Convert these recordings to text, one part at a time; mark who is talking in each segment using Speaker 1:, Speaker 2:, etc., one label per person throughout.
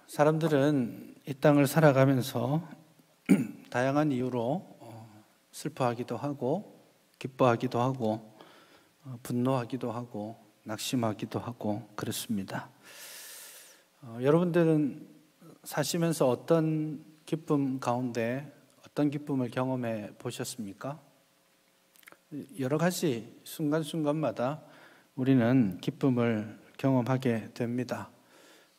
Speaker 1: 사람들은 이 땅을 살아가면서 다양한 이유로 슬퍼하기도 하고 기뻐하기도 하고 분노하기도 하고 낙심하기도 하고 그렇습니다. 여러분들은 사시면서 어떤 기쁨 가운데 어떤 기쁨을 경험해 보셨습니까? 여러 가지 순간순간마다 우리는 기쁨을 경험하게 됩니다.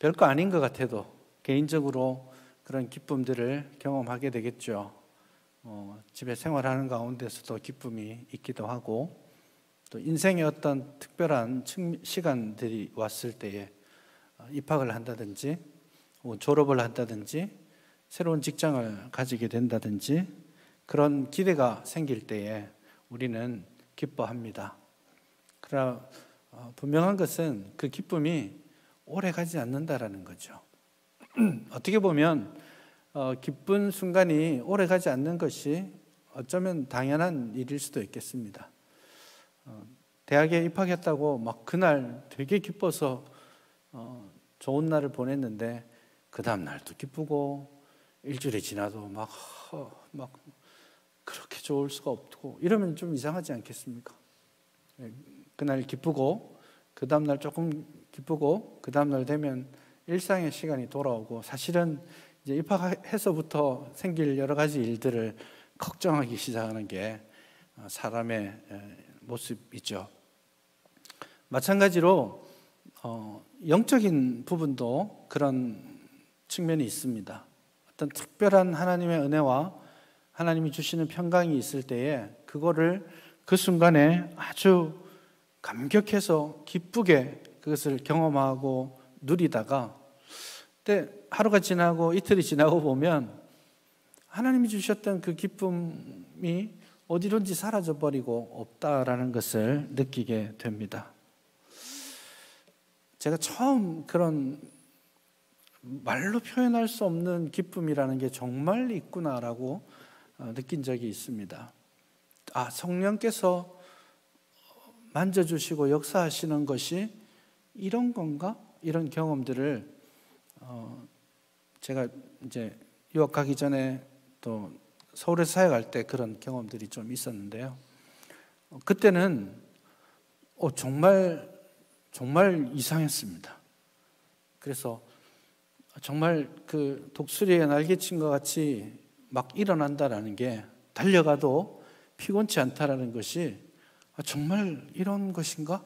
Speaker 1: 별거 아닌 것 같아도 개인적으로 그런 기쁨들을 경험하게 되겠죠. 집에 생활하는 가운데서도 기쁨이 있기도 하고, 또 인생의 어떤 특별한 시간들이 왔을 때에 입학을 한다든지 졸업을 한다든지 새로운 직장을 가지게 된다든지 그런 기대가 생길 때에 우리는 기뻐합니다. 그러나 분명한 것은 그 기쁨이 오래 가지 않는다라는 거죠. 어떻게 보면 기쁜 순간이 오래 가지 않는 것이 어쩌면 당연한 일일 수도 있겠습니다. 대학에 입학했다고 막 그날 되게 기뻐서 좋은 날을 보냈는데 그 다음 날도 기쁘고 일주일이 지나도 막 그렇게 좋을 수가 없고 이러면 좀 이상하지 않겠습니까? 그날 기쁘고 그 다음 날 조금 기쁘고 그 다음 날 되면 일상의 시간이 돌아오고 사실은 이제 입학해서부터 생길 여러 가지 일들을 걱정하기 시작하는 게 사람의 모습이죠. 마찬가지로 영적인 부분도 그런 측면이 있습니다. 어떤 특별한 하나님의 은혜와 하나님이 주시는 평강이 있을 때에 그거를 그 순간에 아주 감격해서 기쁘게 그것을 경험하고 누리다가 근데 하루가 지나고 이틀이 지나고 보면 하나님이 주셨던 그 기쁨이 어디론지 사라져버리고 없다라는 것을 느끼게 됩니다. 제가 처음 그런 말로 표현할 수 없는 기쁨이라는 게 정말 있구나라고 느낀 적이 있습니다. 성령께서 만져주시고 역사하시는 것이 이런 건가? 이런 경험들을 제가 이제 유학 가기 전에 또 서울에서 사역할 때 그런 경험들이 좀 있었는데요. 그때는 정말 이상했습니다. 그래서 정말 그 독수리의 날개친 것 같이 막 일어난다라는 게 달려가도 피곤치 않다라는 것이 정말 이런 것인가?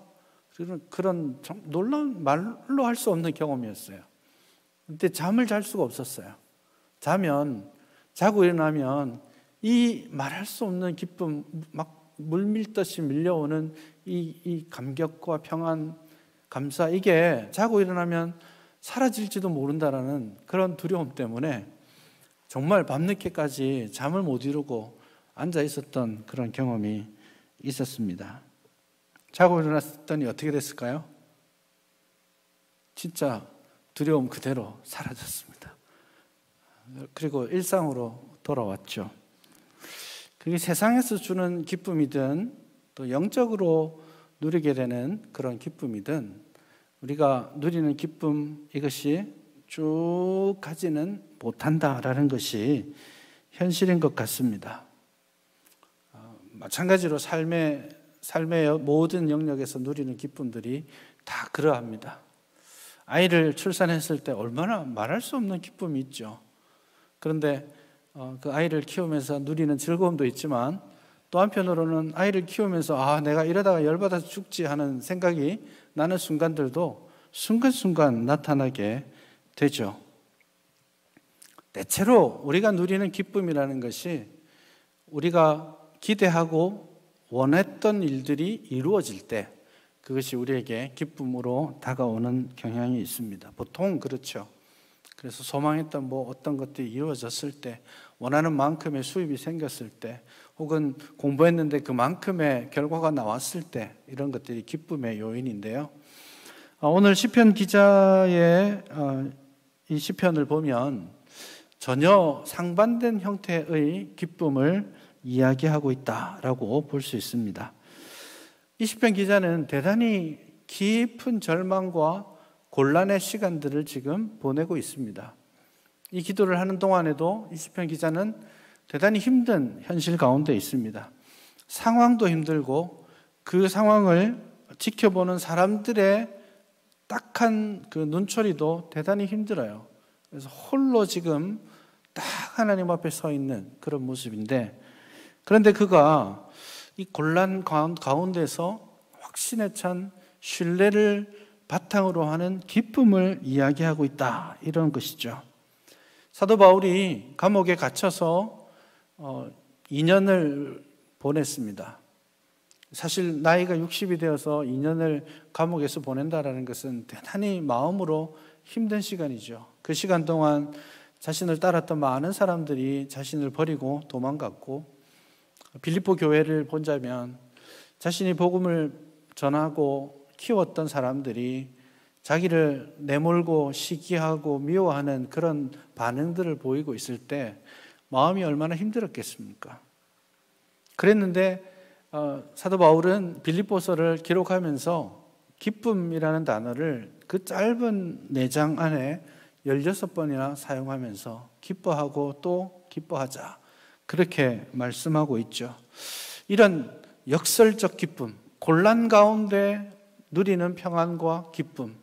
Speaker 1: 그런 놀라운 말로 할 수 없는 경험이었어요. 근데 잠을 잘 수가 없었어요. 자고 일어나면 이 말할 수 없는 기쁨, 막 물밀듯이 밀려오는 이 감격과 평안, 감사, 이게 자고 일어나면 사라질지도 모른다라는 그런 두려움 때문에 정말 밤늦게까지 잠을 못 이루고 앉아 있었던 그런 경험이 있었습니다. 자고 일어났더니 어떻게 됐을까요? 진짜 두려움 그대로 사라졌습니다. 그리고 일상으로 돌아왔죠. 그게 세상에서 주는 기쁨이든 또 영적으로 누리게 되는 그런 기쁨이든 우리가 누리는 기쁨 이것이 쭉 가지는 못한다라는 것이 현실인 것 같습니다. 마찬가지로 삶의 모든 영역에서 누리는 기쁨들이 다 그러합니다. 아이를 출산했을 때 얼마나 말할 수 없는 기쁨이 있죠. 그런데 그 아이를 키우면서 누리는 즐거움도 있지만 또 한편으로는 아이를 키우면서 내가 이러다가 열받아서 죽지 하는 생각이 나는 순간들도 순간순간 나타나게 되죠. 대체로 우리가 누리는 기쁨이라는 것이 우리가 기대하고 원했던 일들이 이루어질 때 그것이 우리에게 기쁨으로 다가오는 경향이 있습니다. 보통 그렇죠. 그래서 소망했던 어떤 것들이 이루어졌을 때, 원하는 만큼의 수입이 생겼을 때, 혹은 공부했는데 그만큼의 결과가 나왔을 때 이런 것들이 기쁨의 요인인데요. 오늘 시편 기자의 이 시편을 보면 전혀 상반된 형태의 기쁨을 이야기하고 있다라고 볼 수 있습니다. 이 시편 기자는 대단히 깊은 절망과 곤란의 시간들을 지금 보내고 있습니다. 이 기도를 하는 동안에도 이 시편 기자는 대단히 힘든 현실 가운데 있습니다. 상황도 힘들고 그 상황을 지켜보는 사람들의 딱한 그 눈초리도 대단히 힘들어요. 그래서 홀로 지금 딱 하나님 앞에 서 있는 그런 모습인데, 그런데 그가 이 곤란 가운데서 확신에 찬 신뢰를 바탕으로 하는 기쁨을 이야기하고 있다, 이런 것이죠. 사도 바울이 감옥에 갇혀서 2년을 보냈습니다. 사실 나이가 60이 되어서 2년을 감옥에서 보낸다라는 것은 대단히 마음으로 힘든 시간이죠. 그 시간 동안 자신을 따랐던 많은 사람들이 자신을 버리고 도망갔고, 빌립보 교회를 본다면 자신이 복음을 전하고 키웠던 사람들이 자기를 내몰고 시기하고 미워하는 그런 반응들을 보이고 있을 때 마음이 얼마나 힘들었겠습니까? 그랬는데 사도 바울은 빌립보서를 기록하면서 기쁨이라는 단어를 그 짧은 4장 안에 16번이나 사용하면서 기뻐하고 또 기뻐하자, 그렇게 말씀하고 있죠. 이런 역설적 기쁨, 곤란 가운데 누리는 평안과 기쁨,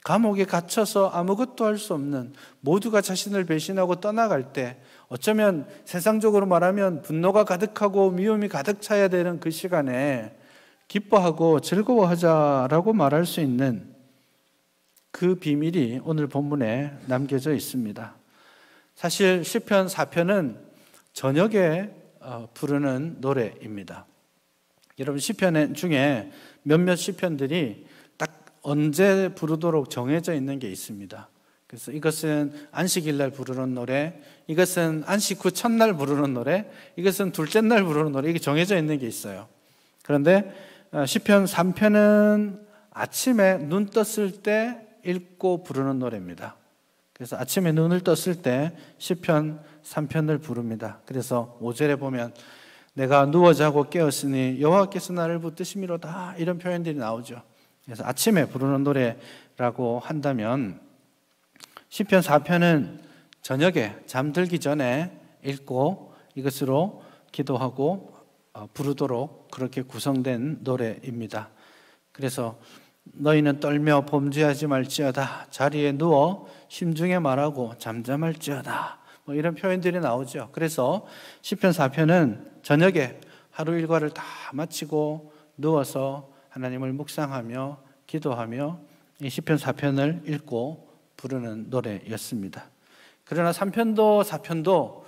Speaker 1: 감옥에 갇혀서 아무것도 할 수 없는, 모두가 자신을 배신하고 떠나갈 때 어쩌면 세상적으로 말하면 분노가 가득하고 미움이 가득 차야 되는 그 시간에 기뻐하고 즐거워하자라고 말할 수 있는 그 비밀이 오늘 본문에 남겨져 있습니다. 사실 시편 4편은 저녁에 부르는 노래입니다. 여러분, 시편 중에 몇몇 시편들이 딱 언제 부르도록 정해져 있는 게 있습니다. 그래서 이것은 안식일 날 부르는 노래, 이것은 안식 후 첫날 부르는 노래, 이것은 둘째 날 부르는 노래, 이게 정해져 있는 게 있어요. 그런데 시편 3편은 아침에 눈 떴을 때 읽고 부르는 노래입니다. 그래서 아침에 눈을 떴을 때 시편 3편을 부릅니다. 그래서 5절에 보면 내가 누워 자고 깨었으니 여호와께서 나를 붙드심이로다, 이런 표현들이 나오죠. 그래서 아침에 부르는 노래라고 한다면 시편 4편은 저녁에 잠들기 전에 읽고 이것으로 기도하고 부르도록 그렇게 구성된 노래입니다. 그래서 너희는 떨며 범죄하지 말지어다, 자리에 누워 심중에 말하고 잠잠할지어다, 뭐 이런 표현들이 나오죠. 그래서 시편 4편은 저녁에 하루 일과를 다 마치고 누워서 하나님을 묵상하며 기도하며 이 시편 4편을 읽고 부르는 노래였습니다. 그러나 3편도 4편도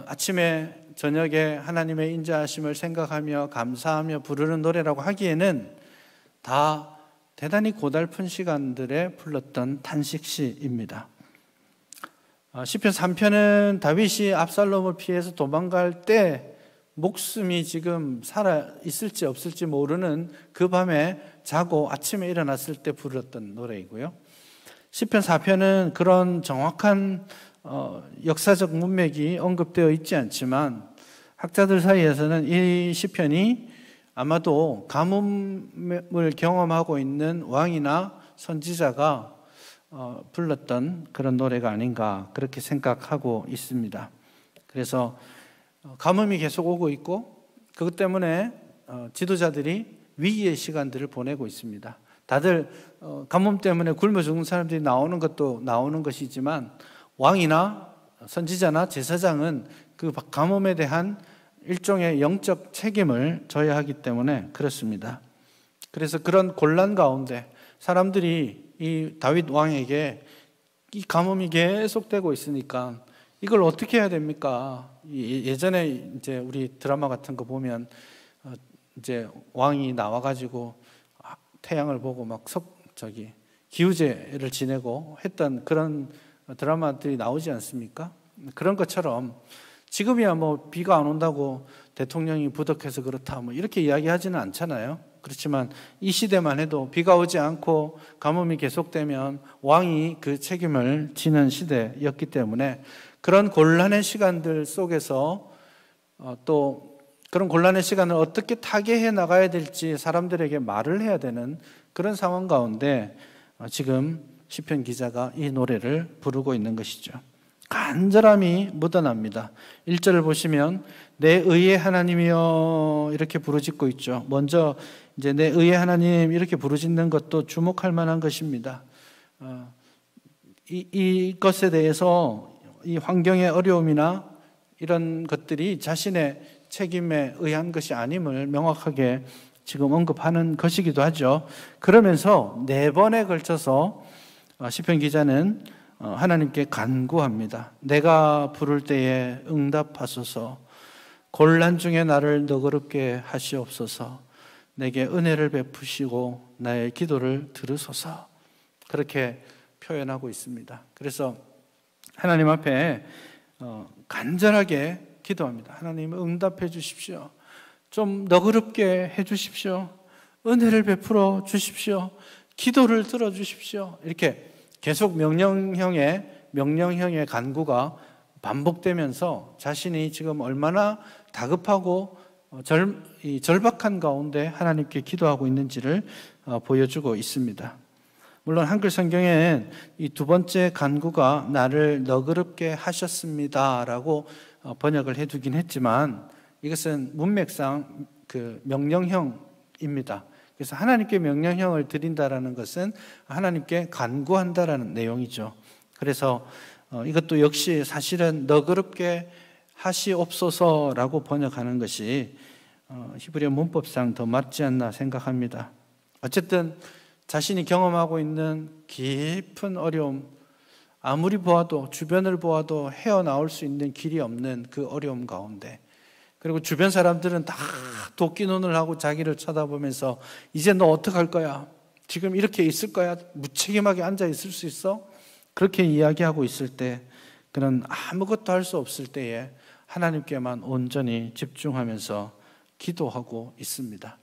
Speaker 1: 아침에 저녁에 하나님의 인자하심을 생각하며 감사하며 부르는 노래라고 하기에는 다 대단히 고달픈 시간들에 불렀던 탄식시입니다. 시편 3편은 다윗이 압살롬을 피해서 도망갈 때 목숨이 지금 살아 있을지 없을지 모르는 그 밤에 자고 아침에 일어났을 때 불렀던 노래이고요. 시편 4편은 그런 정확한 역사적 문맥이 언급되어 있지 않지만 학자들 사이에서는 이 시편이 아마도 가뭄을 경험하고 있는 왕이나 선지자가 불렀던 그런 노래가 아닌가, 그렇게 생각하고 있습니다. 그래서 가뭄이 계속 오고 있고 그것 때문에 지도자들이 위기의 시간들을 보내고 있습니다. 다들 가뭄 때문에 굶어 죽는 사람들이 나오는 것도 나오는 것이지만 왕이나 선지자나 제사장은 그 가뭄에 대한 일종의 영적 책임을 져야 하기 때문에 그렇습니다. 그래서 그런 곤란 가운데 사람들이 이 다윗 왕에게 이 가뭄이 계속되고 있으니까 이걸 어떻게 해야 됩니까? 예전에 이제 우리 드라마 같은 거 보면 이제 왕이 나와가지고 태양을 보고 막 기우제를 지내고 했던 그런 드라마들이 나오지 않습니까? 그런 것처럼 지금이야 뭐 비가 안 온다고 대통령이 부덕해서 그렇다 뭐 이렇게 이야기하지는 않잖아요. 그렇지만 이 시대만 해도 비가 오지 않고 가뭄이 계속되면 왕이 그 책임을 지는 시대였기 때문에 그런 곤란의 시간들 속에서 또 그런 곤란의 시간을 어떻게 타개해 나가야 될지 사람들에게 말을 해야 되는 그런 상황 가운데 지금 시편 기자가 이 노래를 부르고 있는 것이죠. 간절함이 묻어납니다. 1절을 보시면 내 의의 하나님이여 이렇게 부르짖고 있죠. 먼저 이제 내 의의 하나님 이렇게 부르짖는 것도 주목할 만한 것입니다. 이것에 대해서 이 환경의 어려움이나 이런 것들이 자신의 책임에 의한 것이 아님을 명확하게 지금 언급하는 것이기도 하죠. 그러면서 4번에 걸쳐서 시편 기자는 하나님께 간구합니다. 내가 부를 때에 응답하소서, 곤란 중에 나를 너그럽게 하시옵소서, 내게 은혜를 베푸시고 나의 기도를 들으소서. 그렇게 표현하고 있습니다. 그래서 하나님 앞에 간절하게 기도합니다. 하나님 응답해 주십시오. 좀 너그럽게 해 주십시오. 은혜를 베풀어 주십시오. 기도를 들어 주십시오. 이렇게 계속 명령형의 간구가 반복되면서 자신이 지금 얼마나 다급하고 절박한 가운데 하나님께 기도하고 있는지를 보여주고 있습니다. 물론 한글 성경엔 이 2번째 간구가 나를 너그럽게 하셨습니다라고 번역을 해두긴 했지만 이것은 문맥상 명령형입니다. 그래서 하나님께 명령형을 드린다라는 것은 하나님께 간구한다라는 내용이죠. 그래서 이것도 역시 사실은 너그럽게 하시옵소서라고 번역하는 것이 히브리어 문법상 더 맞지 않나 생각합니다. 어쨌든 자신이 경험하고 있는 깊은 어려움, 아무리 보아도 주변을 보아도 헤어나올 수 있는 길이 없는 그 어려움 가운데, 그리고 주변 사람들은 다 도끼눈을 하고 자기를 쳐다보면서 이제 너 어떡할 거야? 지금 이렇게 있을 거야? 무책임하게 앉아 있을 수 있어? 그렇게 이야기하고 있을 때, 그는 아무것도 할 수 없을 때에 하나님께만 온전히 집중하면서 기도하고 있습니다.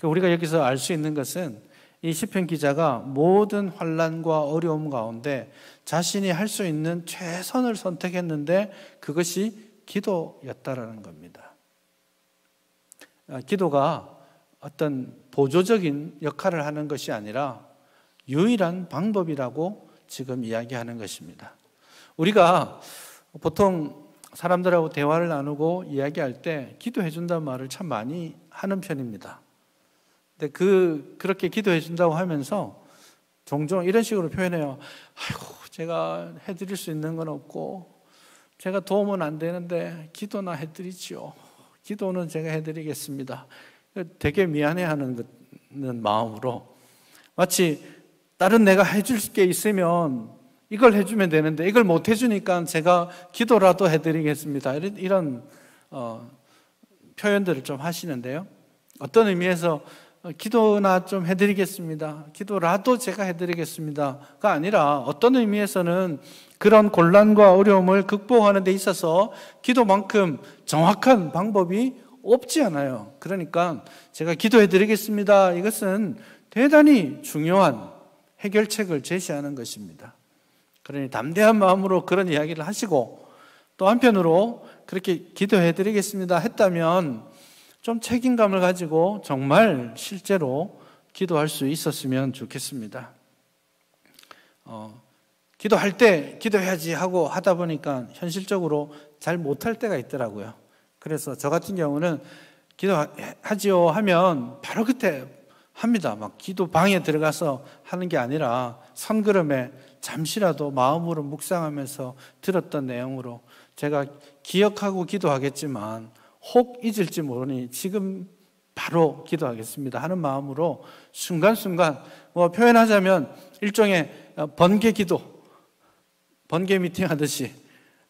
Speaker 1: 우리가 여기서 알 수 있는 것은 이 시편 기자가 모든 환난과 어려움 가운데 자신이 할 수 있는 최선을 선택했는데 그것이 기도였다라는 겁니다. 기도가 어떤 보조적인 역할을 하는 것이 아니라 유일한 방법이라고 지금 이야기하는 것입니다. 우리가 보통 사람들하고 대화를 나누고 이야기할 때 기도해 준다는 말을 참 많이 하는 편입니다. 근데 그렇게 기도해 준다고 하면서 종종 이런 식으로 표현해요. 아이고, 제가 해드릴 수 있는 건 없고 제가 도움은 안 되는데 기도나 해드리지요. 기도는 제가 해드리겠습니다. 되게 미안해하는 마음으로, 마치 다른 내가 해줄 게 있으면 이걸 해주면 되는데 이걸 못 해주니까 제가 기도라도 해드리겠습니다. 이런 표현들을 좀 하시는데요. 어떤 의미에서 기도나 좀 해드리겠습니다, 기도라도 제가 해드리겠습니다가 아니라 어떤 의미에서는 그런 곤란과 어려움을 극복하는 데 있어서 기도만큼 정확한 방법이 없지 않아요. 그러니까 제가 기도해드리겠습니다, 이것은 대단히 중요한 해결책을 제시하는 것입니다. 그러니 담대한 마음으로 그런 이야기를 하시고, 또 한편으로 그렇게 기도해드리겠습니다 했다면 좀 책임감을 가지고 정말 실제로 기도할 수 있었으면 좋겠습니다. 기도할 때 기도해야지 하고 하다 보니까 현실적으로 잘 못할 때가 있더라고요. 그래서 저 같은 경우는 기도하지요 하면 바로 그때 합니다. 막 기도방에 들어가서 하는 게 아니라 선그름에 잠시라도 마음으로 묵상하면서 들었던 내용으로 제가 기억하고 기도하겠지만 혹 잊을지 모르니 지금 바로 기도하겠습니다 하는 마음으로 순간순간, 표현하자면 일종의 번개 기도, 번개 미팅 하듯이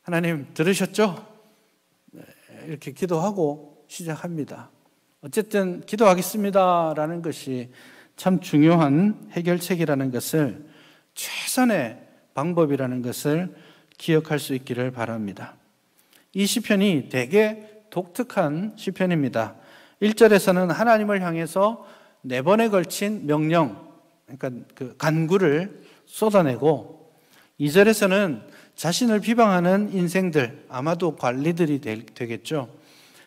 Speaker 1: 하나님 들으셨죠? 이렇게 기도하고 시작합니다. 어쨌든 기도하겠습니다라는 것이 참 중요한 해결책이라는 것을, 최선의 방법이라는 것을 기억할 수 있기를 바랍니다. 이 시편이 되게 독특한 시편입니다. 1절에서는 하나님을 향해서 4번에 걸친 명령, 그러니까 그 간구를 쏟아내고, 2절에서는 자신을 비방하는 인생들, 아마도 관리들이 되겠죠.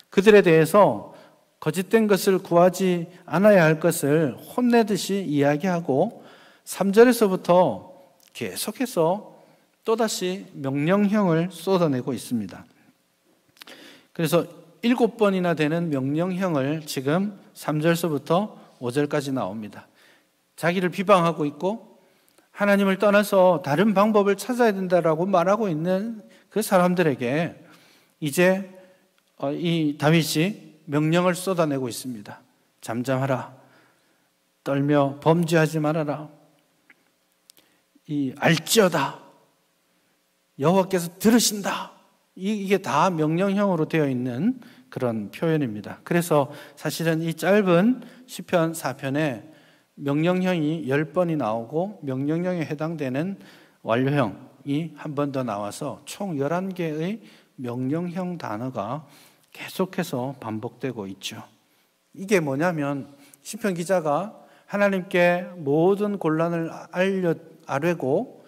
Speaker 1: 그들에 대해서 거짓된 것을 구하지 않아야 할 것을 혼내듯이 이야기하고, 3절에서부터 계속해서 또다시 명령형을 쏟아내고 있습니다. 그래서 7번이나 되는 명령형을 지금 3절서부터 5절까지 나옵니다. 자기를 비방하고 있고 하나님을 떠나서 다른 방법을 찾아야 된다라고 말하고 있는 그 사람들에게 이제 이 다윗이 명령을 쏟아내고 있습니다. 잠잠하라. 떨며 범죄하지 말아라. 알지어다. 여호와께서 들으신다. 이게 다 명령형으로 되어 있는 그런 표현입니다. 그래서 사실은 이 짧은 시편 4편에 명령형이 10번이 나오고 명령형에 해당되는 완료형이 한 번 더 나와서 총 11개의 명령형 단어가 계속해서 반복되고 있죠. 이게 뭐냐면 시편 기자가 하나님께 모든 곤란을 아뢰고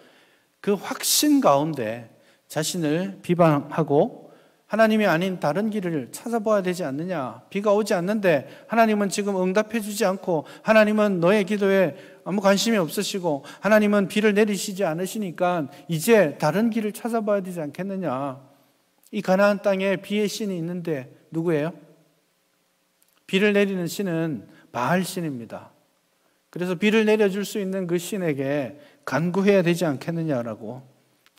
Speaker 1: 그 확신 가운데 자신을 비방하고 하나님이 아닌 다른 길을 찾아봐야 되지 않느냐. 비가 오지 않는데 하나님은 지금 응답해 주지 않고 하나님은 너의 기도에 아무 관심이 없으시고 하나님은 비를 내리시지 않으시니까 이제 다른 길을 찾아봐야 되지 않겠느냐. 이 가나안 땅에 비의 신이 있는데 누구예요? 비를 내리는 신은 바알 신입니다. 그래서 비를 내려줄 수 있는 그 신에게 간구해야 되지 않겠느냐라고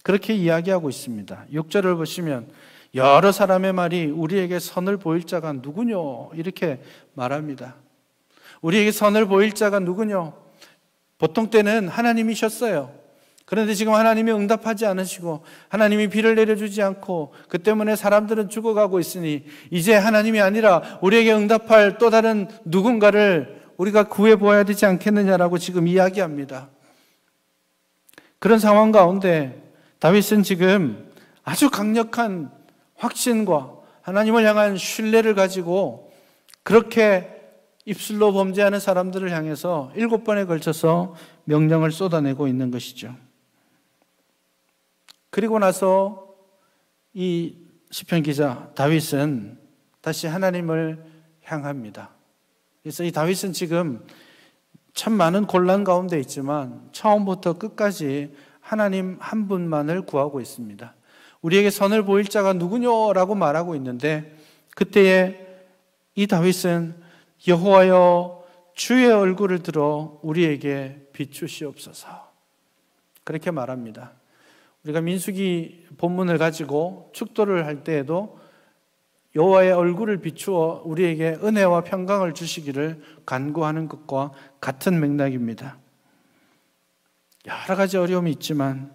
Speaker 1: 그렇게 이야기하고 있습니다. 6절을 보시면 여러 사람의 말이 우리에게 선을 보일 자가 누구뇨? 이렇게 말합니다. 우리에게 선을 보일 자가 누구뇨? 보통 때는 하나님이셨어요. 그런데 지금 하나님이 응답하지 않으시고 하나님이 비를 내려주지 않고 그 때문에 사람들은 죽어가고 있으니 이제 하나님이 아니라 우리에게 응답할 또 다른 누군가를 우리가 구해보아야 되지 않겠느냐라고 지금 이야기합니다. 그런 상황 가운데 다윗은 지금 아주 강력한 확신과 하나님을 향한 신뢰를 가지고 그렇게 입술로 범죄하는 사람들을 향해서 7번에 걸쳐서 명령을 쏟아내고 있는 것이죠. 그리고 나서 이 시편 기자 다윗은 다시 하나님을 향합니다. 그래서 이 다윗은 지금 참 많은 곤란 가운데 있지만 처음부터 끝까지 하나님 한 분만을 구하고 있습니다. 우리에게 선을 보일 자가 누구뇨라고 말하고 있는데 그때에 이 다윗은 여호와여 주의 얼굴을 들어 우리에게 비추시옵소서 그렇게 말합니다. 우리가 민수기 본문을 가지고 축도를 할 때에도 여호와의 얼굴을 비추어 우리에게 은혜와 평강을 주시기를 간구하는 것과 같은 맥락입니다. 여러 가지 어려움이 있지만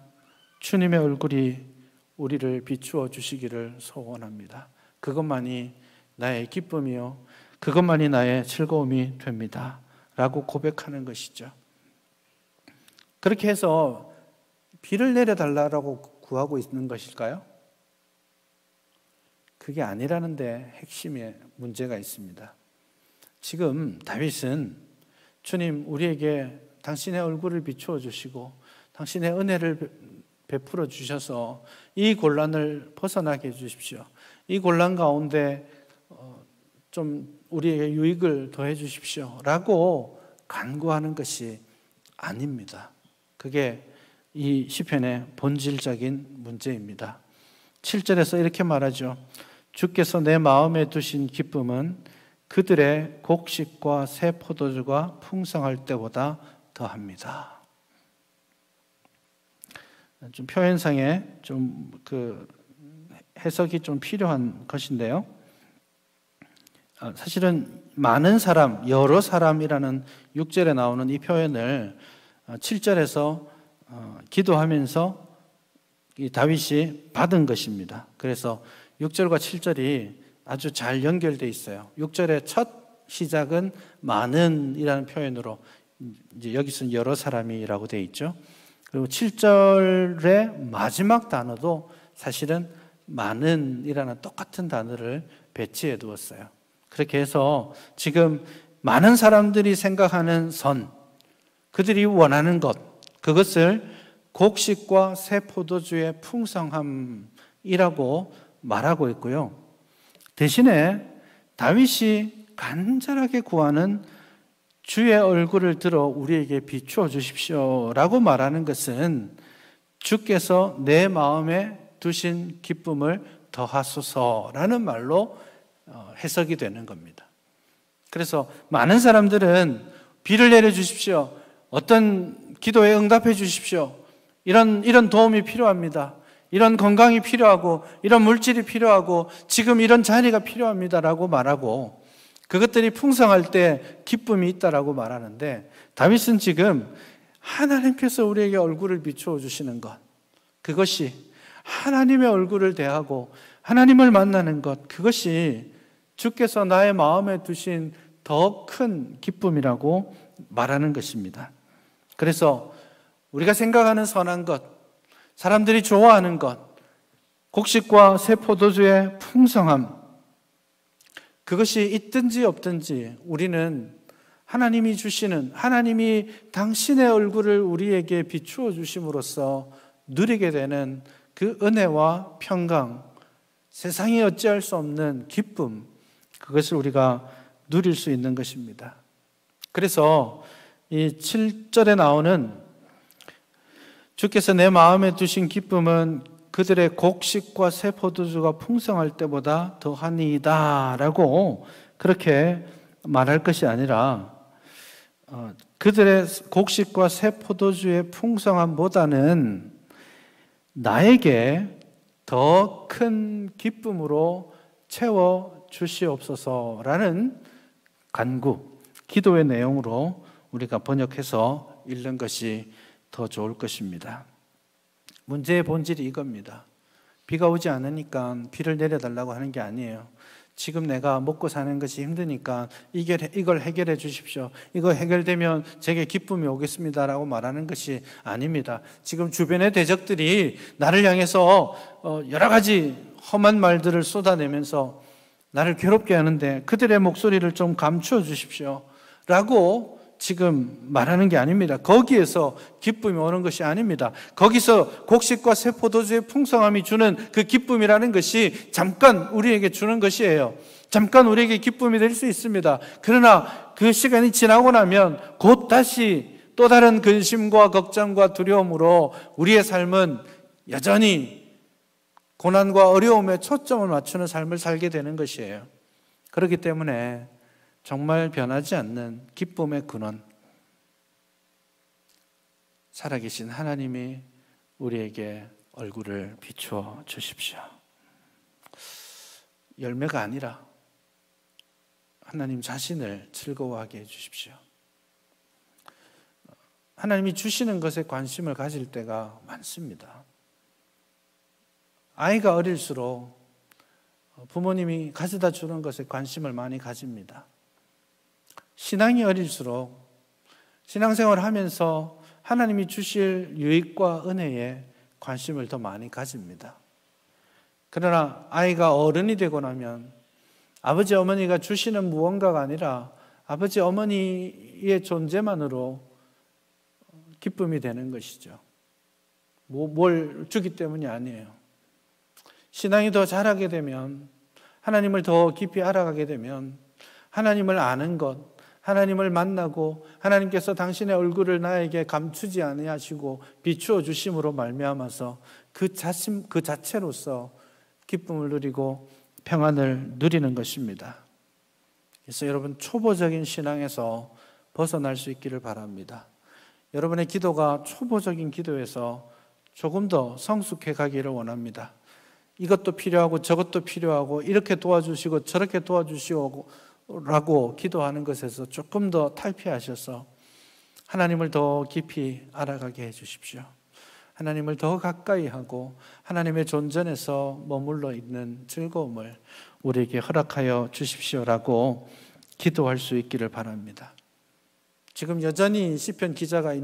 Speaker 1: 주님의 얼굴이 우리를 비추어 주시기를 소원합니다. 그것만이 나의 기쁨이요 그것만이 나의 즐거움이 됩니다 라고 고백하는 것이죠. 그렇게 해서 비를 내려달라고 구하고 있는 것일까요? 그게 아니라는 데 핵심의 문제가 있습니다. 지금 다윗은 주님 우리에게 당신의 얼굴을 비추어 주시고 당신의 은혜를 베풀어 주셔서 이 곤란을 벗어나게 해주십시오. 이 곤란 가운데 좀 우리에게 유익을 더해 주십시오 라고 간구하는 것이 아닙니다. 그게 이 시편의 본질적인 문제입니다. 7절에서 이렇게 말하죠. 주께서 내 마음에 두신 기쁨은 그들의 곡식과 새 포도주가 풍성할 때보다 더합니다. 좀 표현상에 좀 해석이 좀 필요한 것인데요. 사실은 많은 사람, 여러 사람이라는 6절에 나오는 이 표현을 7절에서 기도하면서 이 다윗이 받은 것입니다. 그래서 6절과 7절이 아주 잘 연결되어 있어요. 6절의 첫 시작은 많은이라는 표현으로 이제 여기서는 여러 사람이라고 되어 있죠. 그리고 7절의 마지막 단어도 사실은 많은이라는 똑같은 단어를 배치해 두었어요. 그렇게 해서 지금 많은 사람들이 생각하는 선, 그들이 원하는 것, 그것을 곡식과 새 포도주의 풍성함이라고 말하고 있고요. 대신에 다윗이 간절하게 구하는 주의 얼굴을 들어 우리에게 비추어 주십시오라고 말하는 것은 주께서 내 마음에 두신 기쁨을 더하소서라는 말로 해석이 되는 겁니다. 그래서 많은 사람들은 비를 내려 주십시오, 어떤 기도에 응답해 주십시오, 이런 도움이 필요합니다, 이런 건강이 필요하고 이런 물질이 필요하고 지금 이런 자리가 필요합니다라고 말하고 그것들이 풍성할 때 기쁨이 있다라고 말하는데, 다윗은 지금 하나님께서 우리에게 얼굴을 비추어 주시는 것, 그것이 하나님의 얼굴을 대하고 하나님을 만나는 것, 그것이 주께서 나의 마음에 두신 더 큰 기쁨이라고 말하는 것입니다. 그래서 우리가 생각하는 선한 것, 사람들이 좋아하는 것, 곡식과 새 포도주의 풍성함, 그것이 있든지 없든지 우리는 하나님이 주시는, 하나님이 당신의 얼굴을 우리에게 비추어 주심으로써 누리게 되는 그 은혜와 평강, 세상이 어찌할 수 없는 기쁨, 그것을 우리가 누릴 수 있는 것입니다. 그래서 이 7절에 나오는 주께서 내 마음에 두신 기쁨은 그들의 곡식과 새 포도주가 풍성할 때보다 더하니이다 라고 그렇게 말할 것이 아니라, 그들의 곡식과 새 포도주의 풍성함보다는 나에게 더 큰 기쁨으로 채워 주시옵소서라는 간구, 기도의 내용으로 우리가 번역해서 읽는 것이 더 좋을 것입니다. 문제의 본질이 이겁니다. 비가 오지 않으니까 비를 내려달라고 하는 게 아니에요. 지금 내가 먹고 사는 것이 힘드니까 이걸 해결해 주십시오, 이거 해결되면 제게 기쁨이 오겠습니다라고 말하는 것이 아닙니다. 지금 주변의 대적들이 나를 향해서 여러 가지 험한 말들을 쏟아내면서 나를 괴롭게 하는데 그들의 목소리를 좀 감추어 주십시오 라고 지금 말하는 게 아닙니다. 거기에서 기쁨이 오는 것이 아닙니다. 거기서 곡식과 새 포도주의 풍성함이 주는 그 기쁨이라는 것이 잠깐 우리에게 주는 것이에요. 잠깐 우리에게 기쁨이 될 수 있습니다. 그러나 그 시간이 지나고 나면 곧 다시 또 다른 근심과 걱정과 두려움으로 우리의 삶은 여전히 고난과 어려움에 초점을 맞추는 삶을 살게 되는 것이에요. 그렇기 때문에 정말 변하지 않는 기쁨의 근원, 살아계신 하나님이 우리에게 얼굴을 비추어 주십시오. 열매가 아니라 하나님 자신을 즐거워하게 해 주십시오. 하나님이 주시는 것에 관심을 가질 때가 많습니다. 아이가 어릴수록 부모님이 가져다 주는 것에 관심을 많이 가집니다. 신앙이 어릴수록 신앙생활을 하면서 하나님이 주실 유익과 은혜에 관심을 더 많이 가집니다. 그러나 아이가 어른이 되고 나면 아버지 어머니가 주시는 무언가가 아니라 아버지 어머니의 존재만으로 기쁨이 되는 것이죠. 뭘 주기 때문이 아니에요. 신앙이 더 자라게 되면, 하나님을 더 깊이 알아가게 되면 하나님을 아는 것, 하나님을 만나고 하나님께서 당신의 얼굴을 나에게 감추지 아니하시고 비추어 주심으로 말미암아서 그 자체로서 기쁨을 누리고 평안을 누리는 것입니다. 그래서 여러분, 초보적인 신앙에서 벗어날 수 있기를 바랍니다. 여러분의 기도가 초보적인 기도에서 조금 더 성숙해 가기를 원합니다. 이것도 필요하고 저것도 필요하고 이렇게 도와주시고 저렇게 도와주시고 라고 기도하는 것에서 조금 더 탈피하셔서 하나님을 더 깊이 알아가게 해 주십시오. 하나님을 더 가까이 하고 하나님의 존전에서 머물러 있는 즐거움을 우리에게 허락하여 주십시오라고 기도할 수 있기를 바랍니다. 지금 여전히 시편 기자가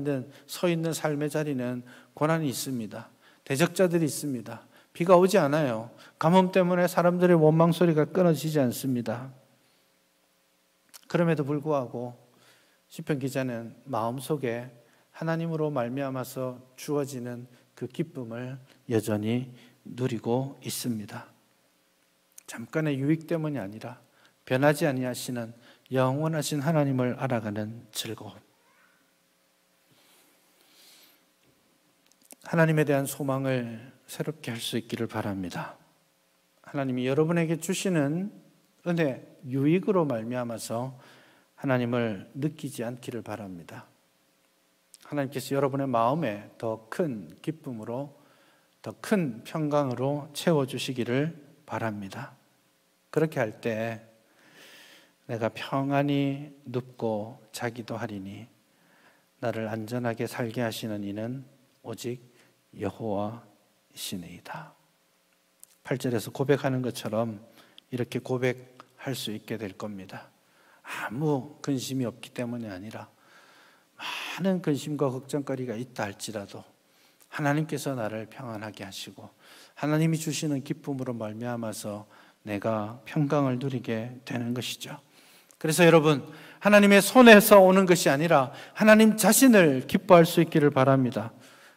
Speaker 1: 서 있는 삶의 자리는 고난이 있습니다. 대적자들이 있습니다. 비가 오지 않아요. 가뭄 때문에 사람들의 원망 소리가 끊어지지 않습니다. 그럼에도 불구하고 시편 기자는 마음속에 하나님으로 말미암아서 주어지는 그 기쁨을 여전히 누리고 있습니다. 잠깐의 유익 때문이 아니라 변하지 아니하시는 영원하신 하나님을 알아가는 즐거움, 하나님에 대한 소망을 새롭게 할 수 있기를 바랍니다. 하나님이 여러분에게 주시는 은혜, 유익으로 말미암아서 하나님을 느끼지 않기를 바랍니다. 하나님께서 여러분의 마음에 더 큰 기쁨으로, 더 큰 평강으로 채워주시기를 바랍니다. 그렇게 할 때 내가 평안히 눕고 자기도 하리니 나를 안전하게 살게 하시는 이는 오직 여호와이시니이다. 8절에서 고백하는 것처럼 이렇게 고백할 수 있게 될 겁니다. 아무 근심이 없기 때문이 아니라 많은 근심과 걱정거리가 있다 할지라도 하나님께서 나를 평안하게 하시고 하나님이 주시는 기쁨으로 말미암아서 내가 평강을 누리게 되는 것이죠. 그래서 여러분, 하나님의 손에서 오는 것이 아니라 하나님 자신을 기뻐할 수 있기를 바랍니다.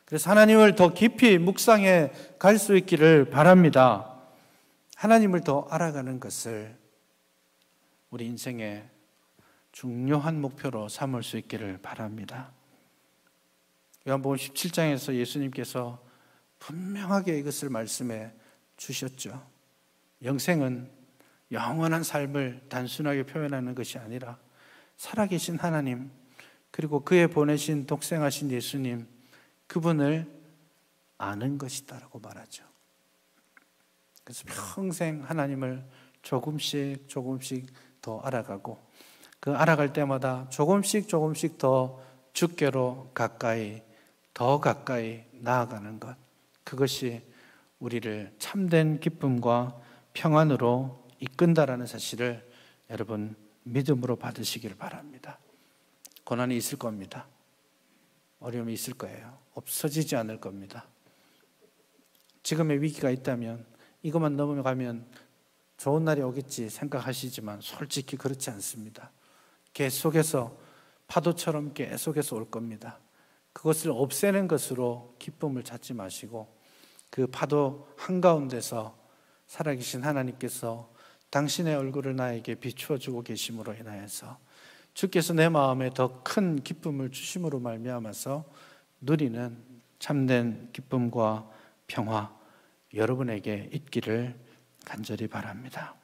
Speaker 1: 그래서 하나님을 더 깊이 묵상해 갈 수 있기를 바랍니다. 하나님을 더 알아가는 것을 우리 인생의 중요한 목표로 삼을 수 있기를 바랍니다. 요한복음 17장에서 예수님께서 분명하게 이것을 말씀해 주셨죠. 영생은 영원한 삶을 단순하게 표현하는 것이 아니라 살아계신 하나님, 그리고 그의 보내신 독생하신 예수님, 그분을 아는 것이다라고 말하죠. 그래서 평생 하나님을 조금씩 더 알아가고, 그 알아갈 때마다 조금씩 더 주께로 더 가까이 나아가는 것, 그것이 우리를 참된 기쁨과 평안으로 이끈다라는 사실을 여러분 믿음으로 받으시길 바랍니다. 고난이 있을 겁니다. 어려움이 있을 거예요. 없어지지 않을 겁니다. 지금의 위기가 있다면 이것만 넘어가면 좋은 날이 오겠지 생각하시지만 솔직히 그렇지 않습니다. 계속해서 파도처럼 계속해서 올 겁니다. 그것을 없애는 것으로 기쁨을 찾지 마시고 그 파도 한가운데서 살아계신 하나님께서 당신의 얼굴을 나에게 비추어 주고 계심으로 인하여서 주께서 내 마음에 더 큰 기쁨을 주심으로 말미암아서 누리는 참된 기쁨과 평화 여러분에게 있기를 간절히 바랍니다.